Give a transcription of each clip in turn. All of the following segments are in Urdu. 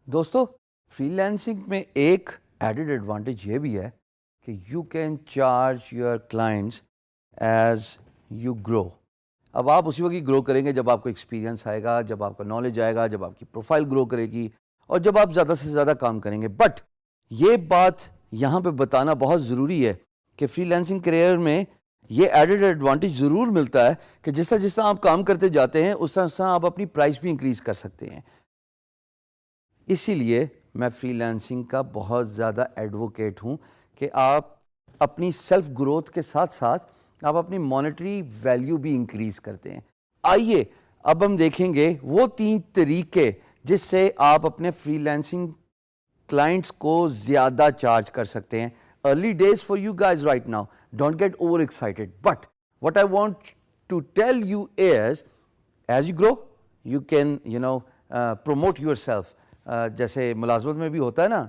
دوستو فری لانسنگ میں ایک ایڈڈ ایڈوانٹیج یہ بھی ہے کہ you can charge your clients as you grow. اب آپ اسی وقت ہی گرو کریں گے جب آپ کو ایکسپیرینس آئے گا، جب آپ کا نالج آئے گا، جب آپ کی پروفائل گرو کرے گی اور جب آپ زیادہ سے زیادہ کام کریں گے. بٹ یہ بات یہاں پہ بتانا بہت ضروری ہے کہ فری لانسنگ کیریئر میں یہ ایڈڈ ایڈوانٹیج ضرور ملتا ہے کہ جس طرح آپ کام کرتے جاتے ہیں اس طرح آپ اپنی پرائس بھی انکریز کر سکتے ہیں. اسی لیے میں فری لانسنگ کا بہت زیادہ ایڈوکیٹ ہوں کہ آپ اپنی سیلف گروتھ کے ساتھ ساتھ آپ اپنی مانیٹری ویلیو بھی انکریز کرتے ہیں. آئیے اب ہم دیکھیں گے وہ 3 طریقے جس سے آپ اپنے فری لانسنگ کلائنٹس کو زیادہ چارج کر سکتے ہیں. Early days for you guys right now, don't get over excited, but what I want to tell you is as you grow you can promote yourself. جیسے ملازمت میں بھی ہوتا ہے نا,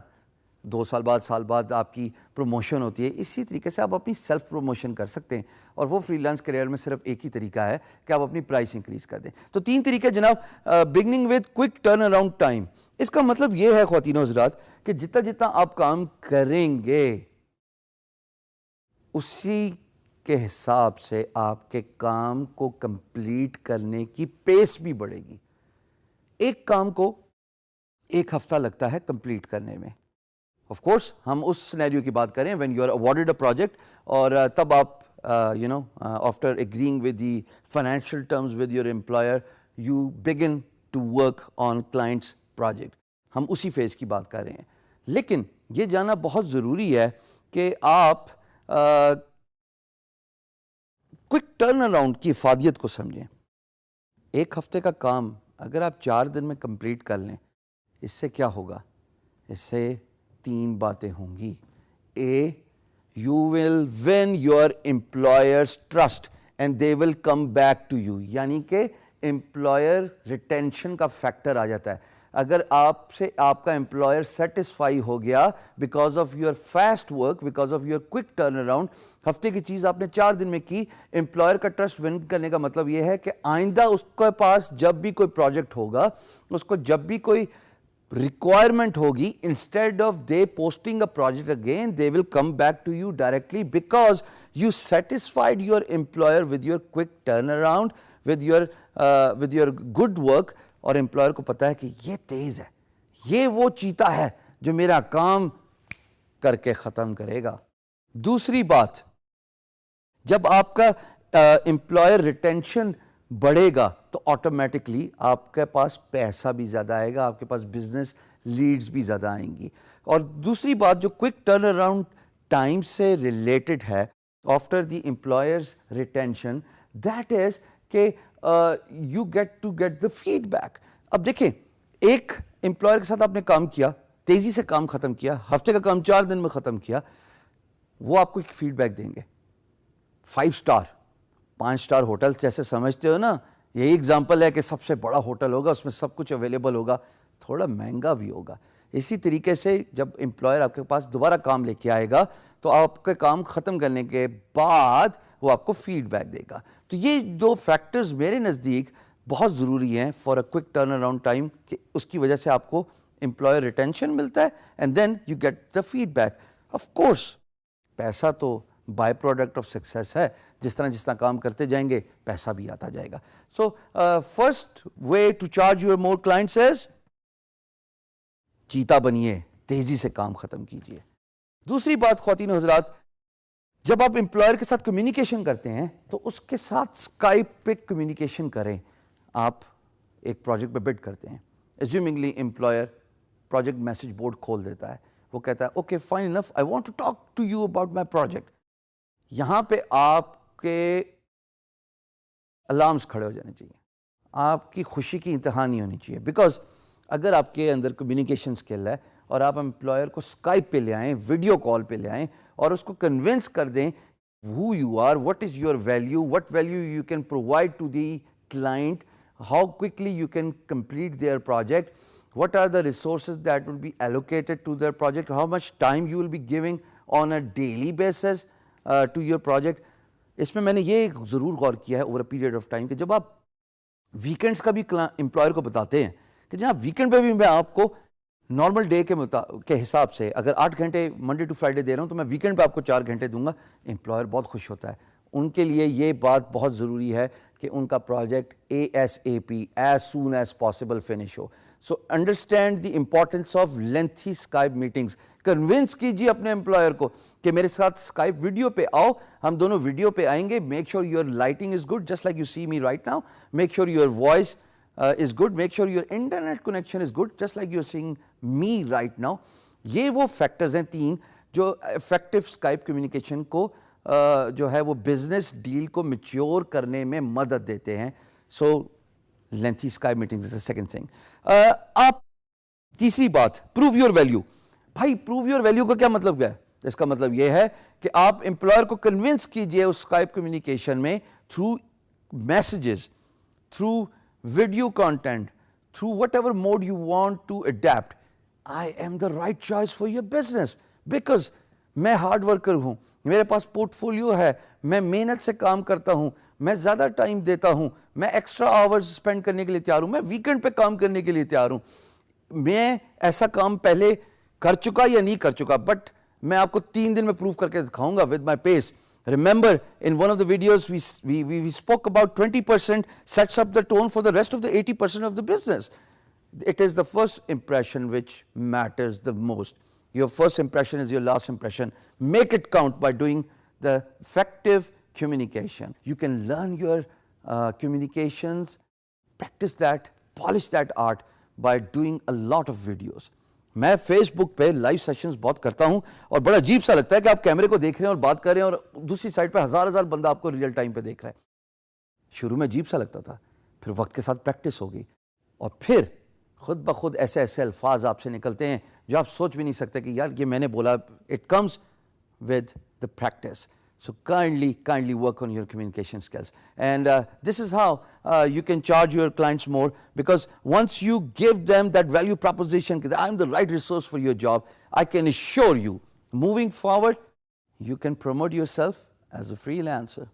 2 سال بعد آپ کی پروموشن ہوتی ہے, اسی طریقے سے آپ اپنی سیلف پروموشن کر سکتے ہیں. اور وہ فری لانس کیریئر میں صرف ایک ہی طریقہ ہے کہ آپ اپنی پرائس انکریز کر دیں. تو 3 طریقے جناب. Beginning with quick turnaround time. اس کا مطلب یہ ہے خواتین و حضرات کہ جتنا آپ کام کریں گے اسی کے حساب سے آپ کے کام کو کمپلیٹ کرنے کی پیس بھی بڑھے گی. ایک کام کو 1 ہفتہ لگتا ہے کمپلیٹ کرنے میں. آف کورس ہم اس سینیریو کی بات کریں when you are awarded a project اور تب آپ after agreeing with the financial terms with your employer you begin to work on client's project. ہم اسی فیز کی بات کر رہے ہیں. لیکن یہ جاننا بہت ضروری ہے کہ آپ کوئک ٹرن اراؤنڈ کی افادیت کو سمجھیں. 1 ہفتے کا کام اگر آپ 4 دن میں کمپلیٹ کر لیں, اس سے کیا ہوگا؟ اس سے 3 باتیں ہوں گی. A, you will win your employer's trust and they will come back to you. یعنی کہ امپلائر ریٹینشن کا فیکٹر آ جاتا ہے. اگر آپ سے آپ کا امپلائر سیٹسفائی ہو گیا because of your fast work, because of your quick turn around, ہفتے کی چیز آپ نے 4 دن میں کی, امپلائر کا ٹرسٹ ون کرنے کا مطلب یہ ہے کہ آئندہ اس کے پاس جب بھی کوئی پروجیکٹ ہوگا, اس کو جب بھی کوئی requirement ہوگی, instead of they posting a project again, they will come back to you directly because you satisfied your employer with your quick turnaround, with your good work. اور امپلائر کو پتا ہے کہ یہ تیز ہے, یہ وہ چیتا ہے جو میرا کام کر کے ختم کرے گا. دوسری بات, جب آپ کا امپلائر ریٹینشن بڑھے گا تو آٹومیٹکلی آپ کے پاس پیسہ بھی زیادہ آئے گا, آپ کے پاس بزنس لیڈز بھی زیادہ آئیں گی. اور دوسری بات جو کوئک ٹرن اراؤنڈ ٹائم سے ریلیٹڈ ہے after the employers retention, that is کہ you get to get the feedback. اب دیکھیں, ایک امپلائر کے ساتھ آپ نے کام کیا, تیزی سے کام ختم کیا, ہفتے کا کام 4 دن میں ختم کیا, وہ آپ کو ایک فیڈ بیک دیں گے. 5 اسٹار 5 اسٹار ہوٹل جیسے سمجھتے ہو نا, یہی اگزامپل ہے کہ سب سے بڑا ہوٹل ہوگا, اس میں سب کچھ اویلیبل ہوگا, تھوڑا مہنگا بھی ہوگا. اسی طریقے سے جب امپلائر آپ کے پاس دوبارہ کام لے کے آئے گا تو آپ کے کام ختم کرنے کے بعد وہ آپ کو فیڈ بیک دے گا. تو یہ 2 فیکٹرز میرے نزدیک بہت ضروری ہیں for a quick turnaround time, کہ اس کی وجہ سے آپ کو امپلائر ریٹینشن ملتا ہے and then you get the feedback. Of course پیسہ تو بائی پروڈکٹ آف سکسیس ہے, جس طرح کام کرتے جائیں گے پیسہ بھی آتا جائے گا. So first way to charge your more clients as چیتا بنیے, تیزی سے کام ختم کیجیے. دوسری بات خواتین و حضرات, جب آپ امپلائر کے ساتھ کمیونیکیشن کرتے ہیں تو اس کے ساتھ اسکائپ پہ کمیونیکیشن کریں. آپ ایک پروجیکٹ پہ بڈ کرتے ہیں, assumingly employer project message board کھول دیتا ہے, وہ کہتا ہے okay fine enough, I want to talk to you about my project. یہاں پہ آپ کے الارمز کھڑے ہو جانے چاہیے, آپ کی خوشی کی انتہا نہیں ہونی چاہیے. بیکاز اگر آپ کے اندر کمیونیکیشن اسکل ہے اور آپ امپلائر کو اسکائپ پہ لے آئیں, ویڈیو کال پہ لے آئیں اور اس کو کنونس کر دیں who you are, what is your value, what value you can provide to the client, how quickly you can complete their project, what are the resources that will be allocated to their project, how much time you will be giving on a daily basis to your project. اس میں نے یہ ضرور غور کیا ہے over a period of time کہ جب آپ ویکینڈس کا بھی امپلائر کو بتاتے ہیں کہ جناب ویکینڈ پہ بھی میں آپ کو نارمل ڈے کے حساب سے اگر 8 گھنٹے منڈے ٹو فرائیڈے دے رہا ہوں تو میں ویکینڈ پہ آپ کو 4 گھنٹے دوں گا. امپلائر بہت خوش ہوتا ہے. ان کے لیے یہ بات بہت ضروری ہے کہ ان کا project ASAP as soon as possible finish ہو. So understand the importance of lengthy Skype meetings. Convince کیجیے اپنے امپلائر کو کہ میرے ساتھ اسکائپ ویڈیو پہ آؤ, ہم دونوں ویڈیو پہ آئیں گے. Make sure your lighting is good just like you see me right now. Make sure your voice is good. Make sure your internet connection is good just like you're seeing me right now. یہ وہ فیکٹرز ہیں 3 جو افیکٹو اسکائپ کمیونیکیشن کو جو ہے وہ بزنس ڈیل کو میچیور کرنے میں مدد دیتے ہیں. So lengthy Skype meetings as the second thing. آپ تیسری بات پروو یور ویلیو. بھائی پروو یور ویلیو کا کیا مطلب ہے؟ اس کا مطلب یہ ہے کہ آپ امپلائر کو کنونس کیجئے اس اسکائپ کمیونیکیشن میں through messages, through video content, through whatever mode you want to adapt. I am the right choice for your business because میں ہارڈ ورکر ہوں, میرے پاس پورٹ فولیو ہے, میں محنت سے کام کرتا ہوں, میں زیادہ ٹائم دیتا ہوں, میں ایکسٹرا آورز اسپینڈ کرنے کے لیے تیار ہوں, میں ویکینڈ پہ کام کرنے کے لیے تیار ہوں. میں ایسا کام پہلے کر چکا یا نہیں کر چکا, بٹ میں آپ کو 3 دن میں پروف کر کے دکھاؤں گا with my pace. Remember, in one of the videos, we spoke about 20% sets up the tone for the rest of the 80% of the business. It is the first impression which matters the most. Your first impression is your last impression. Make it count by doing the effective communication. You can learn your communications, practice that, polish that art by doing a lot of videos. میں فیس بک پہ لائیو سیشنز بہت کرتا ہوں اور بڑا عجیب سا لگتا ہے کہ آپ کیمرے کو دیکھ رہے ہیں اور بات کر رہے ہیں اور دوسری سائڈ پہ ہزار بندہ آپ کو ریئل ٹائم پہ دیکھ رہا ہے. شروع میں عجیب سا لگتا تھا, پھر وقت کے ساتھ پریکٹس ہوگی اور پھر خود بخود ایسے الفاظ آپ سے نکلتے ہیں جو آپ سوچ بھی نہیں سکتے کہ یار یہ میں نے بولا. It comes with the practice. So kindly work on your communication skills. And this is how you can charge your clients more, because once you give them that value proposition, that I'm the right resource for your job, I can assure you, moving forward, you can promote yourself as a freelancer.